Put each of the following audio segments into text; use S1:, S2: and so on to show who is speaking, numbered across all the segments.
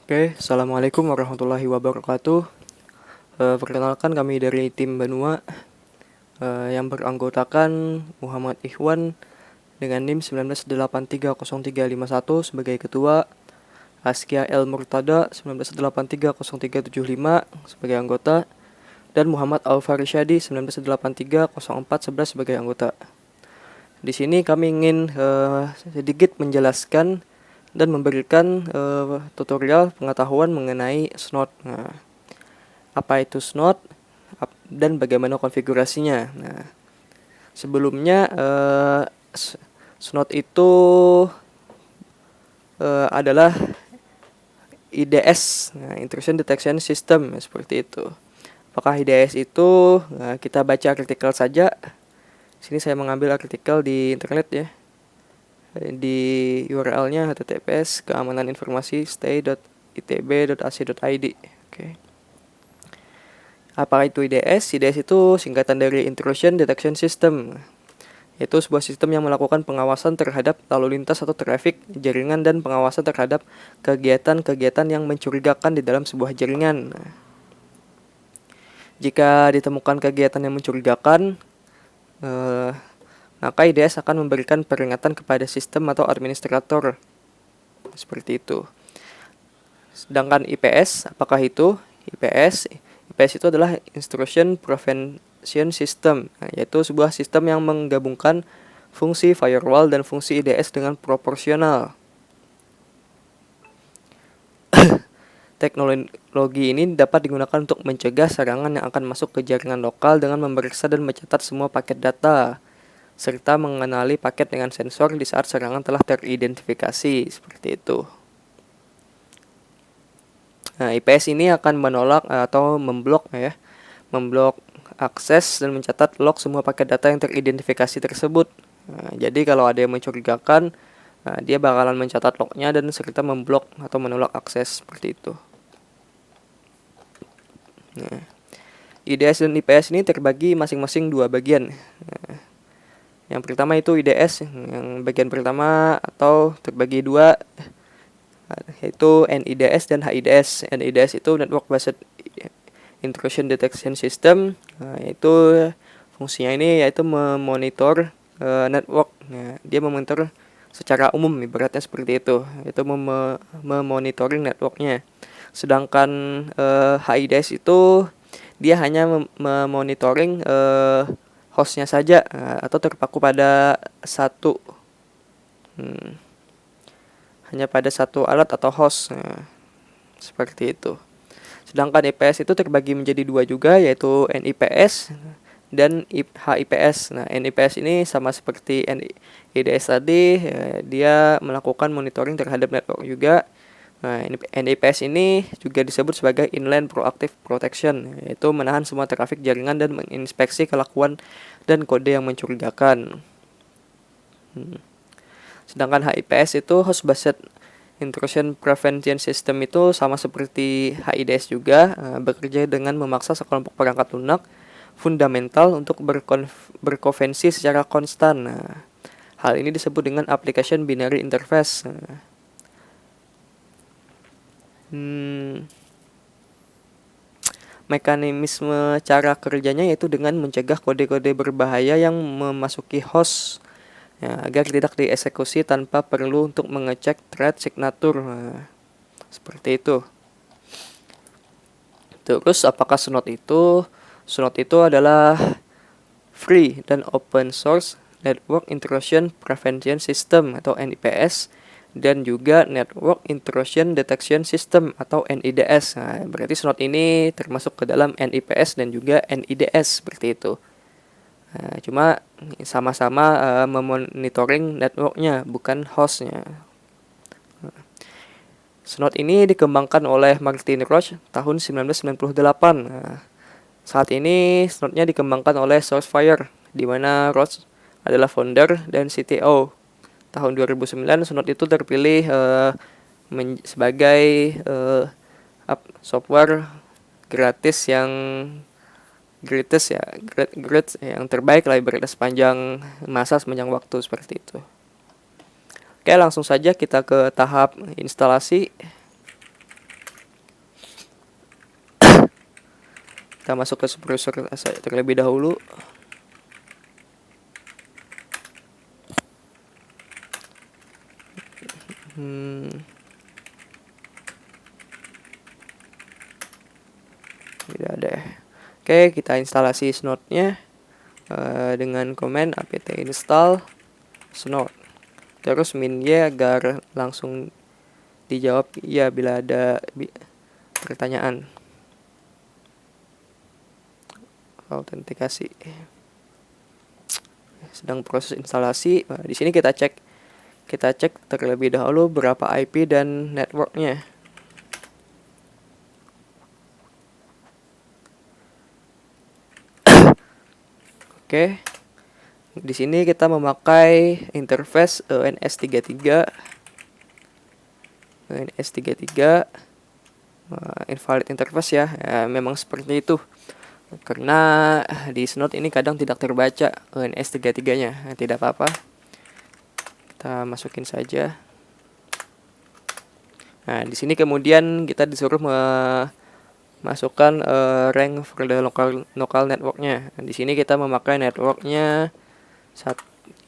S1: Oke, Assalamualaikum warahmatullahi wabarakatuh. Perkenalkan kami dari tim Banua yang beranggotakan Muhammad Ikhwan dengan NIM 19830351 sebagai ketua, Askia El Murtada 19830375 sebagai anggota, dan Muhammad Al Farisyadi 19830411 sebagai anggota. Di sini kami ingin sedikit menjelaskan dan memberikan tutorial pengetahuan mengenai Snot. Nah, apa itu Snot dan bagaimana konfigurasinya. Nah, sebelumnya Snot itu adalah IDS, Intrusion Detection System, seperti itu. Apakah IDS itu? Nah, kita baca artikel saja. Sini saya mengambil artikel di internet ya. Di URL-nya https keamanan-informasi stay.itb.ac.id. Oke. Apa itu IDS? IDS itu singkatan dari Intrusion Detection System, yaitu sebuah sistem yang melakukan pengawasan terhadap lalu lintas atau traffic jaringan dan pengawasan terhadap kegiatan-kegiatan yang mencurigakan di dalam sebuah jaringan. Jika ditemukan kegiatan yang mencurigakan, maka IDS akan memberikan peringatan kepada sistem atau administrator. Seperti itu. Sedangkan IPS, apakah itu? IPS itu adalah Intrusion Prevention System, yaitu sebuah sistem yang menggabungkan fungsi firewall dan fungsi IDS dengan proporsional. Teknologi ini dapat digunakan untuk mencegah serangan yang akan masuk ke jaringan lokal dengan memeriksa dan mencatat semua paket data, serta mengenali paket dengan sensor di saat serangan telah teridentifikasi, seperti itu. Nah, IPS ini akan menolak atau memblok akses dan mencatat log semua paket data yang teridentifikasi tersebut. Nah, jadi kalau ada yang mencurigakan, dia bakalan mencatat lognya dan serta memblok atau menolak akses, seperti itu. Nah, IDS dan IPS ini terbagi masing-masing dua bagian. Nah, yang pertama itu IDS, yang bagian pertama atau terbagi dua, yaitu NIDS dan HIDS. NIDS itu Network Based Intrusion Detection System, yaitu fungsinya ini yaitu memonitor network. Dia memonitor secara umum, ibaratnya seperti itu, yaitu memonitoring networknya. Sedangkan HIDS itu dia hanya memonitoring hostnya saja, atau terpaku pada satu hanya pada satu alat atau host, seperti itu. Sedangkan IPS itu terbagi menjadi dua juga, yaitu NIPS dan HIPS. Nah, NIPS ini sama seperti NIDS tadi, dia melakukan monitoring terhadap network juga. Nah, NIPS ini juga disebut sebagai Inline Proactive Protection, yaitu menahan semua trafik jaringan dan menginspeksi kelakuan dan kode yang mencurigakan. Sedangkan HIPS itu Host Based Intrusion Prevention System itu sama seperti HIDS juga, bekerja dengan memaksa sekelompok perangkat lunak fundamental untuk berkonvensi secara konstan. Nah, hal ini disebut dengan Application Binary Interface. Mekanisme cara kerjanya yaitu dengan mencegah kode-kode berbahaya yang memasuki host, agar tidak dieksekusi tanpa perlu untuk mengecek thread signature. Seperti itu. Terus apakah Snot itu? Snot itu adalah Free dan Open Source Network Intrusion Prevention System atau NIPS, dan juga Network Intrusion Detection System atau NIDS. Nah, berarti Snot ini termasuk ke dalam NIPS dan juga NIDS, seperti itu. Nah, cuma sama-sama memonitoring networknya, bukan hostnya. Snot ini dikembangkan oleh Martin Roach tahun 1998. Nah, saat ini Snotnya dikembangkan oleh Sourcefire, di mana Roach adalah founder dan CTO. Tahun 2009 Snot itu terpilih sebagai software gratis yang greatest yang terbaik lah ibaratnya sepanjang waktu, seperti itu. Oke, langsung saja kita ke tahap instalasi. Kita masuk ke superuser terlebih dahulu. Tidak ada. Oke, kita instalasi snot-nya dengan command apt install snot. Terus min y agar langsung dijawab ya bila ada pertanyaan. Autentikasi. Sedang proses instalasi. Nah, di sini kita cek terlebih dahulu berapa IP dan networknya. Oke. Di sini kita memakai interface ENS33. Invalid interface ya. Memang seperti itu. Karena di snot ini kadang tidak terbaca ENS33-nya. Tidak apa-apa. Kita masukin saja. Nah, di sini kemudian kita disuruh masukkan rank for the local networknya. Di sini kita memakai networknya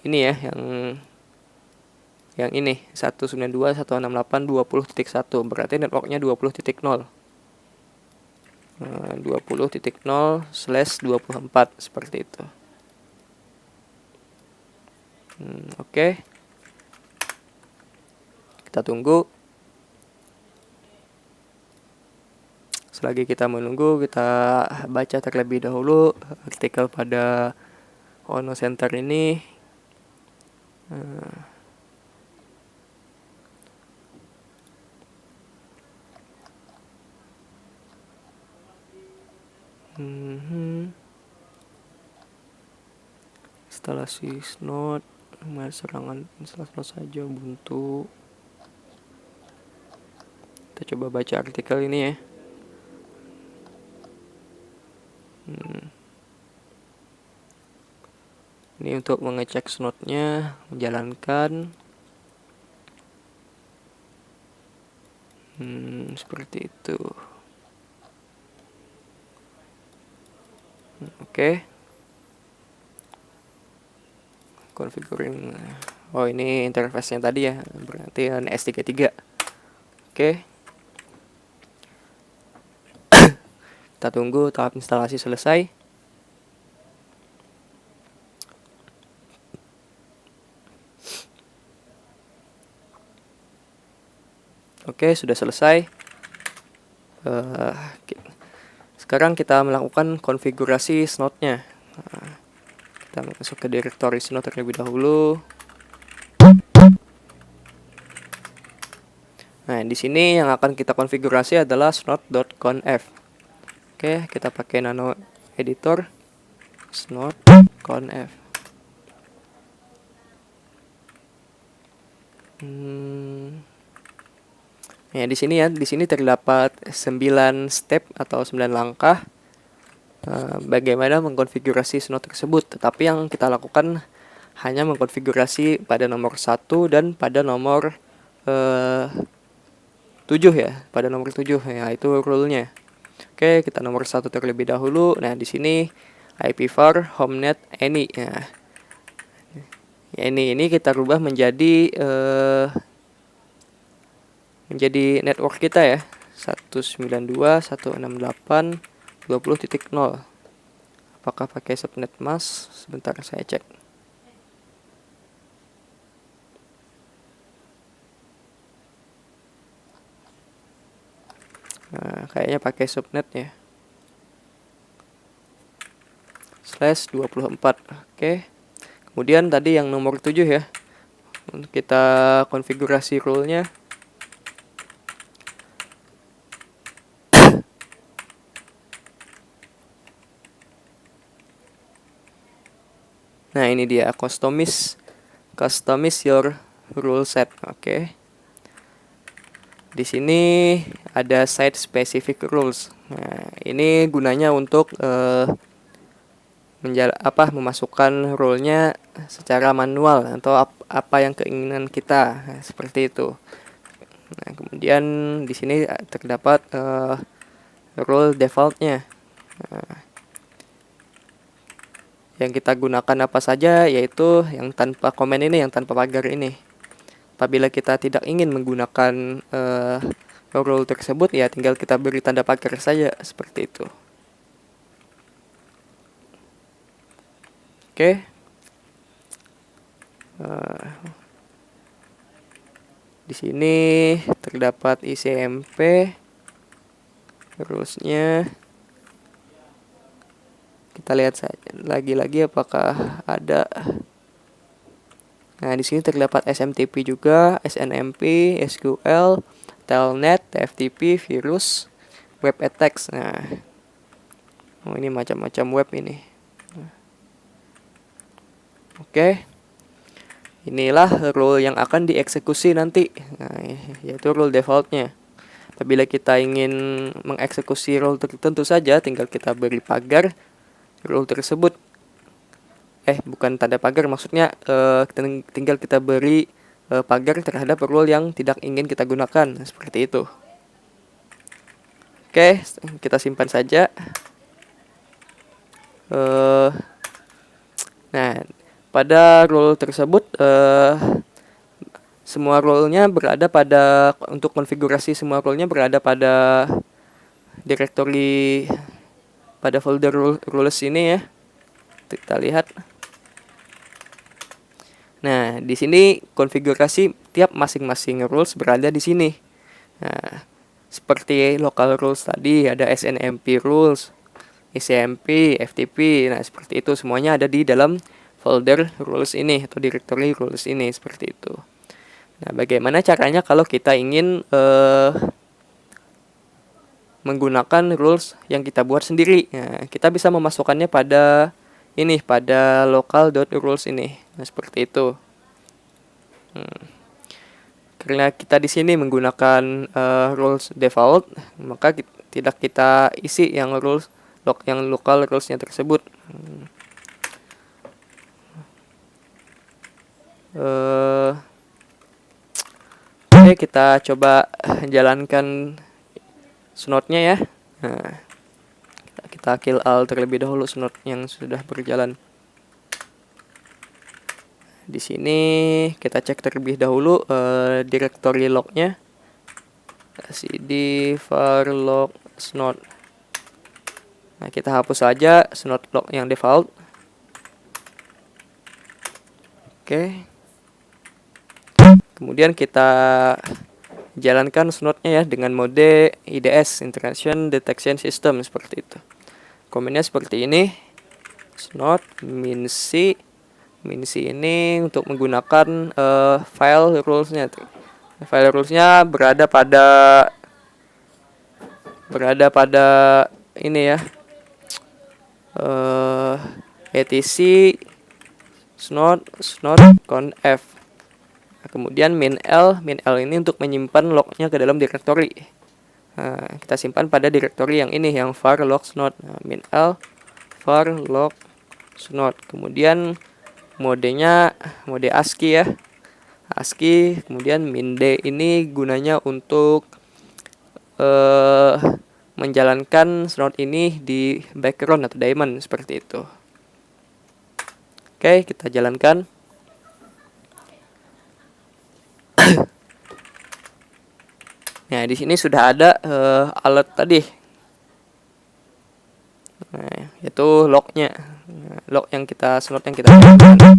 S1: ini ya, yang ini 192.168.20.1, berarti networknya 20.0. 20.0/24 seperti itu. Oke. Kita tunggu. Selagi kita menunggu, kita baca terlebih dahulu artikel pada Ono Center ini. Instalasi snot, serangan instalasi saja Ubuntu. Kita coba baca artikel ini ya. Ini untuk mengecek snotnya, menjalankan. Seperti itu. Oke. Configuring. Oh, ini interface-nya tadi ya, berarti ENS33. Oke. Kita tunggu tahap instalasi selesai. Oke, sudah selesai. Sekarang kita melakukan konfigurasi snot-nya. Kita masuk ke direktori snot terlebih dahulu. Nah, di sini yang akan kita konfigurasi adalah snot.conf. Oke, kita pakai nano editor snot.conf. Ya, di sini terdapat 9 step atau 9 langkah bagaimana mengkonfigurasi snot tersebut. Tetapi yang kita lakukan hanya mengkonfigurasi pada nomor 1 dan pada nomor 7 ya, pada nomor 7 ya, itu rule-nya. Oke, kita nomor 1 terlebih dahulu. Nah, di sini IPv4 homenet any ya. Ini kita rubah menjadi network kita ya, 192.168.20.0. Apakah pakai subnet mask? Sebentar saya cek. Nah, kayaknya pakai subnet ya. /24. Oke. Kemudian tadi yang nomor 7 ya. Untuk kita konfigurasi rule-nya. Nah, ini dia customize your rule set. Oke. Di sini ada site specific rules. Nah, ini gunanya untuk memasukkan rule-nya secara manual atau apa yang keinginan kita. Nah, seperti itu. Nah, kemudian di sini terdapat rule default-nya. Yang kita gunakan apa saja, yaitu yang tanpa komen ini, yang tanpa pagar ini. Apabila kita tidak ingin menggunakan rule tersebut, ya tinggal kita beri tanda pagar saja, seperti itu. Oke. Di sini terdapat ICMP, rulesnya. Kita lihat saja lagi-lagi apakah ada. Nah, di sini terdapat SMTP juga, SNMP, SQL, Telnet, TFTP, virus, web attacks. Nah, ini macam-macam web ini. Oke. Inilah rule yang akan dieksekusi nanti. Nah, yaitu rule defaultnya. Apabila kita ingin mengeksekusi rule tertentu saja, tinggal kita beri pagar rule tersebut. Bukan tanda pagar, maksudnya tinggal kita beri pagar terhadap rule yang tidak ingin kita gunakan, seperti itu. Oke, kita simpan saja. Nah, pada rule tersebut semua rule-nya berada pada, untuk konfigurasi semua rule-nya berada pada directory, pada folder rules ini ya. Kita lihat. Nah, di sini konfigurasi tiap masing-masing rules berada di sini. Nah, seperti local rules tadi, ada SNMP rules, ICMP, FTP. Nah, seperti itu semuanya ada di dalam folder rules ini atau directory rules ini, seperti itu. Nah, bagaimana caranya kalau kita ingin menggunakan rules yang kita buat sendiri? Nah, kita bisa memasukkannya pada local.rules ini. Nah, seperti itu. Karena kita di sini menggunakan rules default, maka tidak kita isi yang local rulesnya tersebut. Oke, kita coba jalankan snode-nya ya. Nah, kita kill all terlebih dahulu snode yang sudah berjalan. Di sini kita cek terlebih dahulu directory log-nya. cd var log snode. Nah, kita hapus saja snode log yang default. Oke. Kemudian kita jalankan snode-nya ya dengan mode IDS, Interaction Detection System, seperti itu. Komennya seperti ini. Snode minc ini untuk menggunakan file rulesnya. File rulesnya berada pada ini ya, etc snode conf. Nah, kemudian min l ini untuk menyimpan lognya ke dalam directory. Nah, kita simpan pada directory yang ini, yang var log snode. Nah, min l var log snode. Kemudian modenya mode ASCII ya, ASCII. Kemudian min d ini gunanya untuk menjalankan snode ini di background atau daemon, seperti itu. Oke, kita jalankan. Nah, di sini sudah ada alert tadi. Nah, yaitu lognya, log yang snode yang kita jalankan.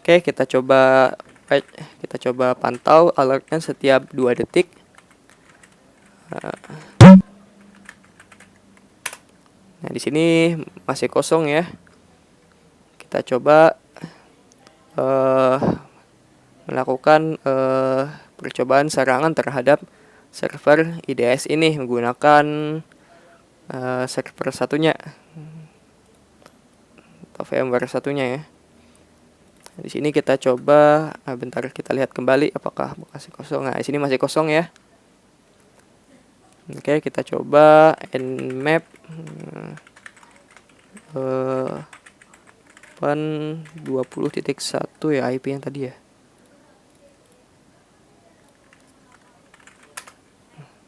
S1: Oke, kita coba pantau alertnya setiap 2 detik. Nah, di sini masih kosong ya. Kita coba melakukan percobaan serangan terhadap server IDS ini menggunakan server satunya atau VMware satunya ya. Di sini kita coba, bentar kita lihat kembali apakah masih kosong. Nah, di sini masih kosong ya. Oke, kita coba nmap 20.1 ya IP yang tadi ya.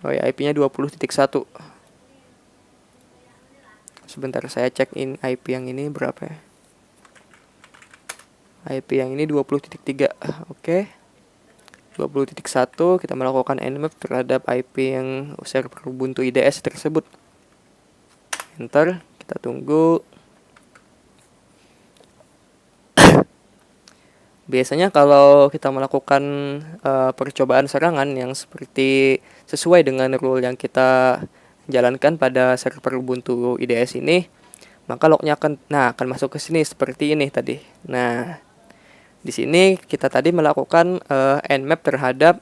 S1: Oh ya, IP-nya 20.1. Sebentar saya cek IP yang ini berapa ya. IP yang ini 20.3. Oke. 20.1 kita melakukan nmap terhadap IP yang server Ubuntu IDS tersebut. Enter, kita tunggu. Biasanya kalau kita melakukan percobaan serangan yang sesuai dengan rule yang kita jalankan pada server Ubuntu IDS ini, maka lognya akan masuk ke sini seperti ini tadi. Nah, di sini kita tadi melakukan nmap terhadap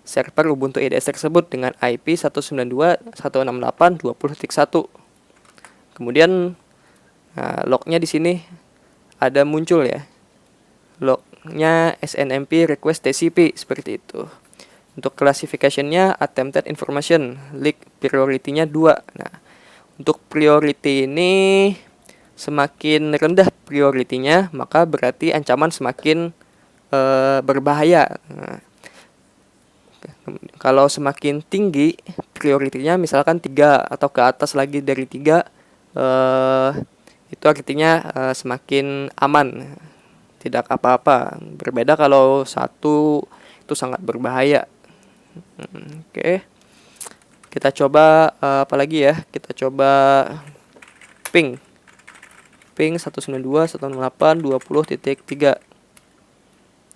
S1: server Ubuntu IDS tersebut dengan IP 192.168.20.1. Kemudian lognya di sini ada muncul ya. Lognya SNMP request TCP seperti itu. Untuk classification-nya attempted information, leak priority-nya 2. Nah, untuk priority ini semakin rendah priority-nya, maka berarti ancaman semakin berbahaya. Nah, kalau semakin tinggi priority-nya, misalkan 3 atau ke atas lagi dari 3, itu artinya semakin aman, tidak apa-apa. Berbeda kalau 1 itu sangat berbahaya. Oke. Kita coba apa lagi ya? Kita coba ping 192.168.20.3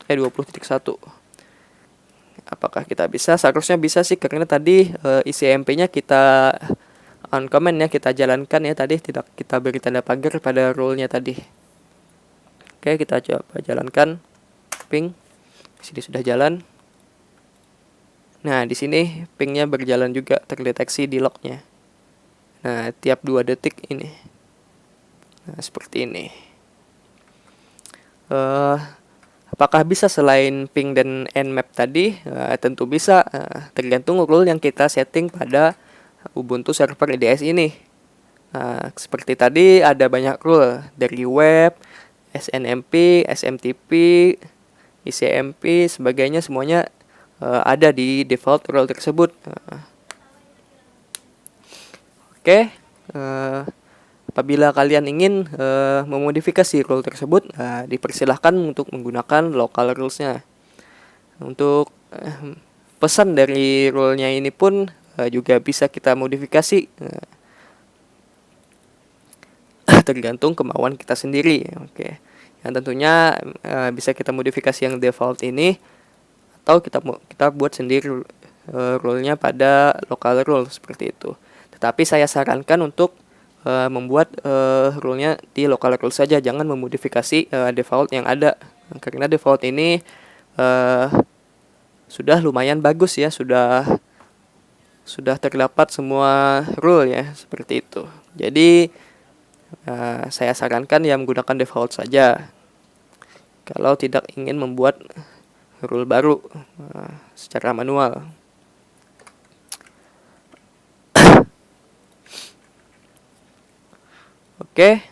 S1: 20.1. Apakah kita bisa? Seharusnya bisa sih, karena tadi ICMP-nya kita uncomment ya, kita jalankan ya tadi, tidak kita beri tanda pagar pada rule-nya tadi. Oke, kita coba jalankan ping. Di sini sudah jalan. Nah, di sini pingnya berjalan juga, terdeteksi di lognya. Nah, tiap 2 detik ini. Nah, seperti ini. Apakah bisa selain ping dan nmap tadi? Tentu bisa, tergantung rule yang kita setting pada Ubuntu server IDS ini. Seperti tadi ada banyak rule dari web, SNMP, SMTP, ICMP, sebagainya, semuanya ada di default rule tersebut. Oke. Apabila kalian ingin memodifikasi rule tersebut, dipersilahkan untuk menggunakan local rules-nya. Untuk pesan dari rule-nya ini pun juga bisa kita modifikasi, tergantung kemauan kita sendiri. Oke. Yang tentunya bisa kita modifikasi yang default ini, atau kita buat sendiri rule-nya pada local rule seperti itu. Tetapi saya sarankan untuk membuat rule-nya di local rule saja, jangan memodifikasi default yang ada, karena default ini sudah lumayan bagus ya, sudah terdapat semua rule ya, seperti itu. Jadi saya sarankan yang menggunakan default saja kalau tidak ingin membuat rule baru secara manual. Oke,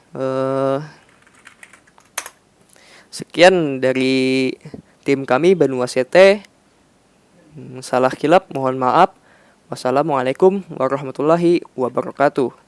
S1: sekian dari tim kami Benua CT. Salah kilap mohon maaf. Wassalamualaikum warahmatullahi wabarakatuh.